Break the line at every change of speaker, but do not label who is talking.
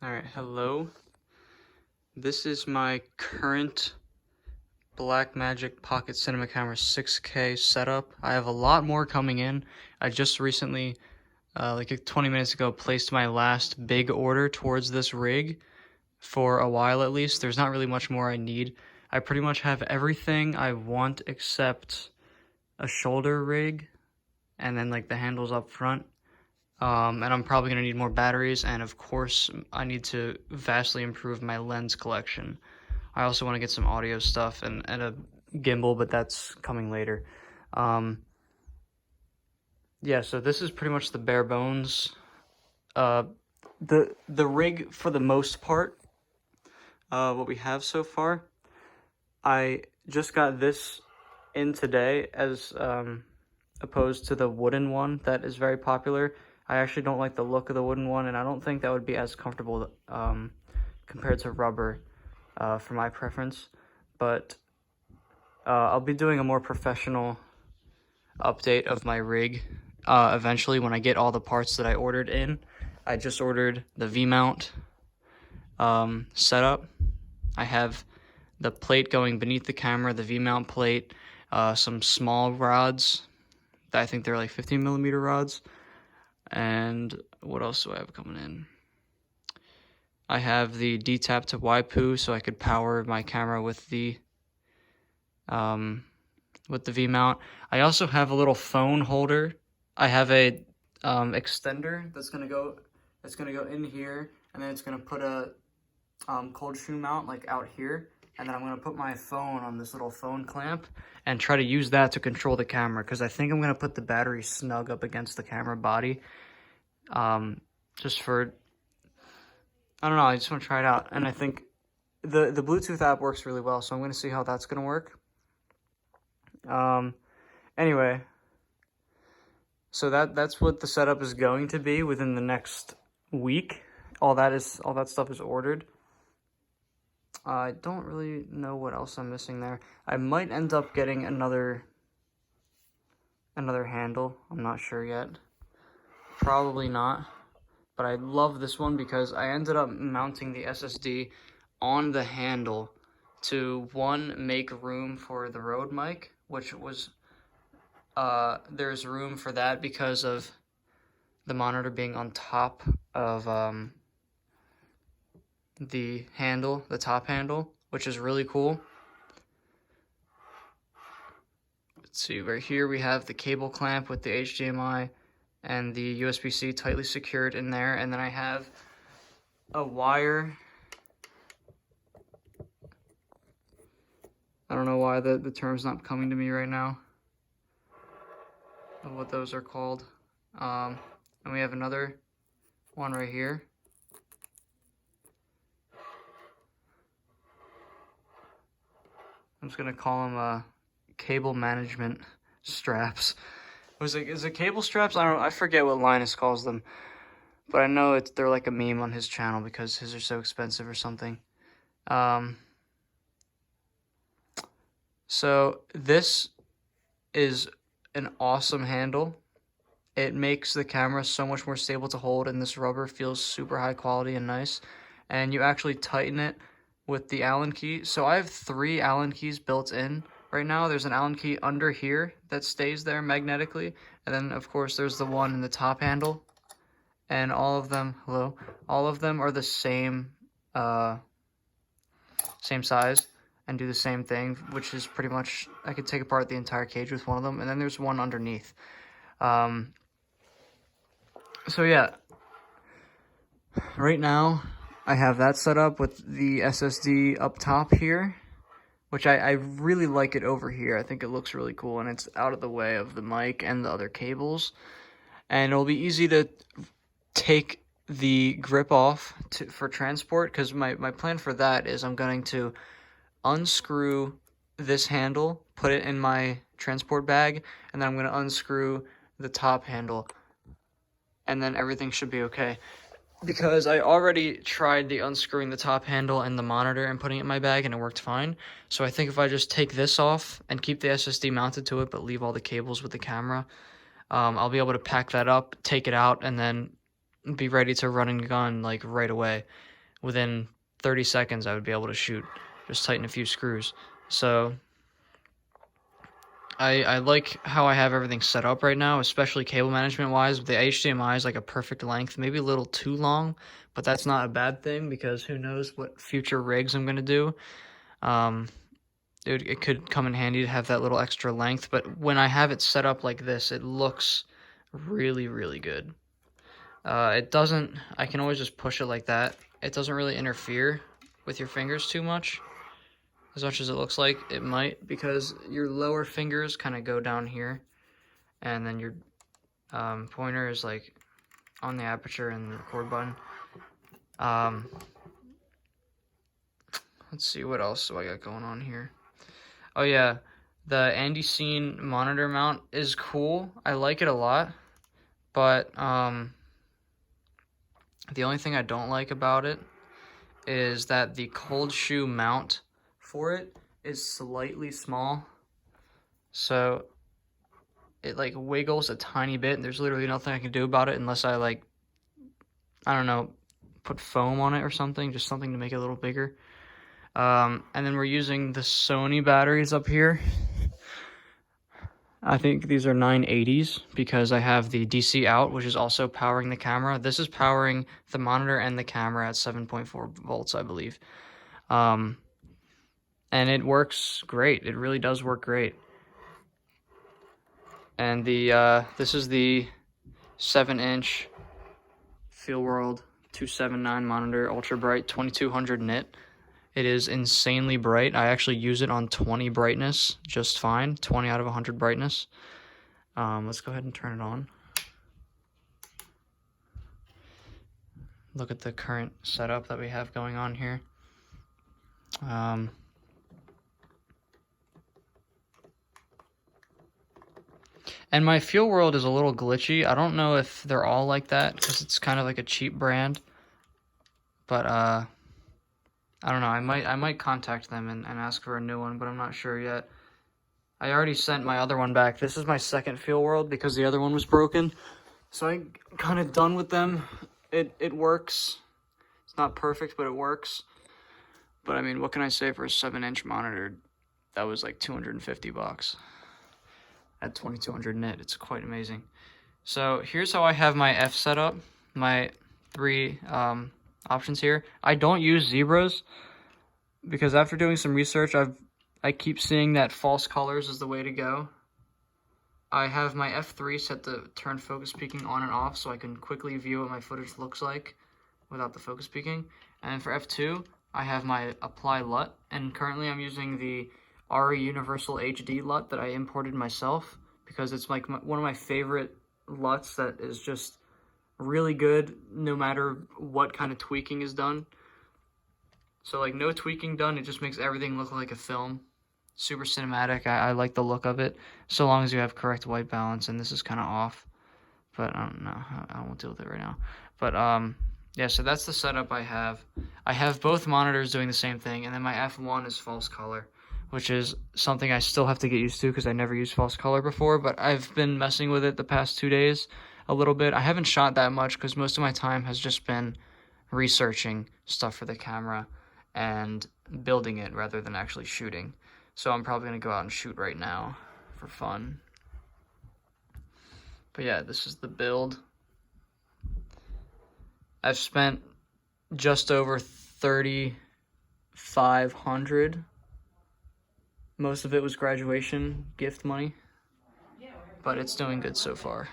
Alright, hello. This is my current Blackmagic Pocket Cinema Camera 6K setup. I have a lot more coming in. I just recently, like 20 minutes ago, placed my last big order towards this rig for a while at least. There's not really much more I need. I pretty much have everything I want except a shoulder rig and then like the handles up front. And I'm probably going to need more batteries, and of course, I need to vastly improve my lens collection. I also want to get some audio stuff and a gimbal, but that's coming later. Yeah, so this is pretty much the bare bones. The rig, for the most part, what we have so far. I just got this in today as opposed to the wooden one that is very popular. I actually don't like the look of the wooden one, and I don't think that would be as comfortable compared to rubber for my preference. But I'll be doing a more professional update of my rig eventually when I get all the parts that I ordered in. I just ordered the V-mount setup. I have the plate going beneath the camera, the V-mount plate, some small rods. I think they're like 15mm rods. And what else do I have coming in? I have the D-tap to WiPo, so I could power my camera with the V-mount. I also have a little phone holder. I have a extender that's gonna go in here, and then it's gonna put a cold shoe mount like out here, and then I'm gonna put my phone on this little phone clamp and try to use that to control the camera, because I think I'm gonna put the battery snug up against the camera body, just for, I don't know, I just want to try it out. And I think the Bluetooth app works really well, so I'm gonna see how that's gonna work. Anyway, so that's what the setup is going to be within the next week. All that stuff is ordered. I don't really know what else I'm missing there. I might end up getting another handle. I'm not sure yet. Probably not. But I love this one because I ended up mounting the SSD on the handle to, one, make room for the Rode mic, which was, there's room for that because of the monitor being on top of the handle, the top handle, which is really cool. Let's see, right here we have the cable clamp with the HDMI and the USB-C tightly secured in there, and then I have a wire. I don't know why the term's not coming to me right now of what those are called. And we have another one right here. I'm just gonna call them cable management straps. Is it cable straps? I forget what Linus calls them, but I know they're like a meme on his channel because his are so expensive or something. So this is an awesome handle. It makes the camera so much more stable to hold, and this rubber feels super high quality and nice. And you actually tighten it with the Allen key. So I have 3 Allen keys built in right now. There's an Allen key under here that stays there magnetically, and then of course there's the one in the top handle. And all of them are the same same size and do the same thing, which is pretty much, I could take apart the entire cage with one of them. And then there's one underneath. So yeah, right now I have that set up with the SSD up top here, which I really like it over here. I think it looks really cool, and it's out of the way of the mic and the other cables. And it'll be easy to take the grip off for transport, because my plan for that is I'm going to unscrew this handle, put it in my transport bag, and then I'm going to unscrew the top handle, and then everything should be okay. Because I already tried the unscrewing the top handle and the monitor and putting it in my bag, and it worked fine. So I think if I just take this off and keep the SSD mounted to it, but leave all the cables with the camera, I'll be able to pack that up, take it out, and then be ready to run and gun like right away. Within 30 seconds, I would be able to shoot. Just tighten a few screws. So I like how I have everything set up right now, especially cable management wise. The HDMI is like a perfect length, maybe a little too long, but that's not a bad thing because who knows what future rigs I'm gonna do. It could come in handy to have that little extra length, but when I have it set up like this, it looks really, really good. It doesn't, I can always just push it like that. It doesn't really interfere with your fingers too much as it looks like it might, because your lower fingers kind of go down here, and then your pointer is like on the aperture and the record button. Let's see, what else do I got going on here? Oh yeah, the Andy Scene monitor mount is cool. I like it a lot, but the only thing I don't like about it is that the cold shoe mount for it is slightly small. So it like wiggles a tiny bit, and there's literally nothing I can do about it unless I like, I don't know, put foam on it or something, just something to make it a little bigger. And then we're using the Sony batteries up here. I think these are 980s because I have the DC out, which is also powering the camera. This is powering the monitor and the camera at 7.4 volts, I believe. And it works great. It really does work great. And this is the 7-inch FeelWorld 279 monitor, ultra bright, 2200 nit. It is insanely bright. I actually use it on 20 brightness just fine, 20 out of 100 brightness. Let's go ahead and turn it on. Look at the current setup that we have going on here. And my FeelWorld is a little glitchy. I don't know if they're all like that because it's kind of like a cheap brand. But I don't know. I might contact them and ask for a new one, but I'm not sure yet. I already sent my other one back. This is my second FeelWorld because the other one was broken. So I'm kind of done with them. It works. It's not perfect, but it works. But I mean, what can I say for a 7-inch monitor? That was like $250 at 2200 nit. It's quite amazing. So here's how I have my F set up. My 3 options here. I don't use zebras because after doing some research, I keep seeing that false colors is the way to go. I have my F3 set to turn focus peaking on and off so I can quickly view what my footage looks like without the focus peaking. And for F2, I have my apply LUT, and currently I'm using the RE Universal HD LUT that I imported myself because it's like one of my favorite LUTs that is just really good no matter what kind of tweaking is done. So like no tweaking done, it just makes everything look like a film. Super cinematic. I like the look of it, so long as you have correct white balance, and this is kind of off. But I don't know, I won't deal with it right now. But yeah, so that's the setup I have. I have both monitors doing the same thing, and then my F1 is false color, which is something I still have to get used to because I never used false color before, but I've been messing with it the past 2 days a little bit. I haven't shot that much because most of my time has just been researching stuff for the camera and building it rather than actually shooting. So I'm probably going to go out and shoot right now for fun. But yeah, this is the build. I've spent just over $3,500. Most of it was graduation gift money, but it's doing good so far.